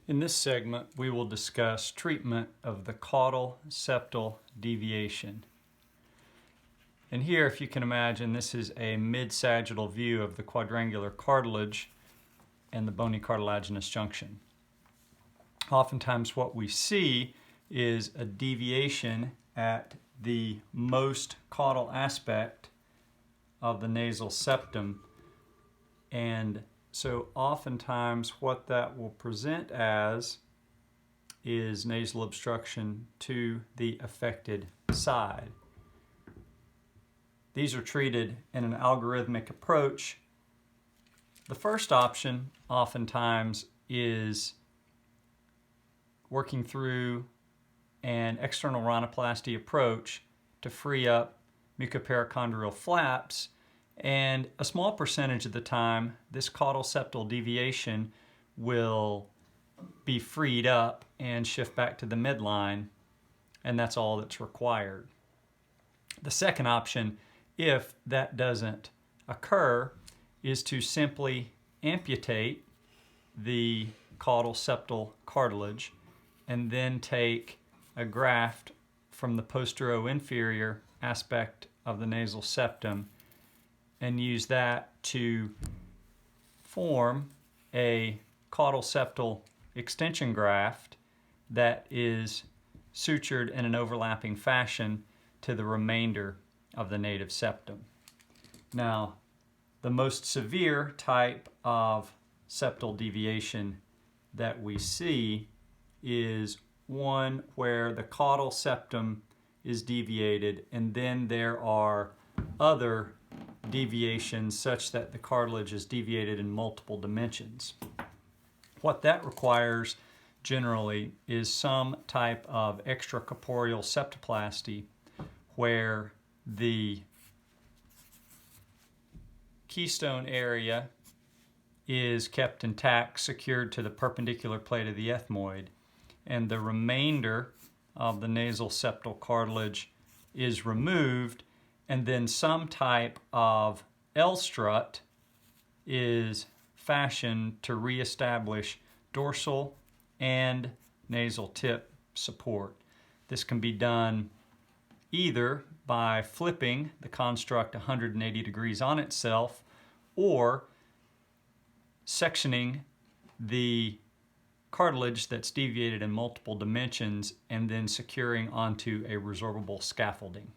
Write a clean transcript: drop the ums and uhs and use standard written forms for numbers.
In this segment, we will discuss treatment of the caudal septal deviation. And here, if you can imagine, this is a mid-sagittal view of the quadrangular cartilage and the bony cartilaginous junction. Oftentimes what we see is a deviation at the most caudal aspect of the nasal septum, and so oftentimes what that will present as is nasal obstruction to the affected side. These are treated in an algorithmic approach. The first option oftentimes is working through an external rhinoplasty approach to free up mucoperichondrial flaps, and a small percentage of the time this caudal septal deviation will be freed up and shift back to the midline, and that's all that's required. The second option, if that doesn't occur, is to simply amputate the caudal septal cartilage and then take a graft from the postero-inferior aspect of the nasal septum and use that to form a caudal septal extension graft that is sutured in an overlapping fashion to the remainder of the native septum. Now, the most severe type of septal deviation that we see is one where the caudal septum is deviated and then there are other deviations such that the cartilage is deviated in multiple dimensions. What that requires generally is some type of extracorporeal septoplasty where the keystone area is kept intact, secured to the perpendicular plate of the ethmoid, and the remainder of the nasal septal cartilage is removed, and then some type of L-strut is fashioned to reestablish dorsal and nasal tip support. This can be done either by flipping the construct 180 degrees on itself or sectioning the cartilage that's deviated in multiple dimensions and then securing onto a resorbable scaffolding.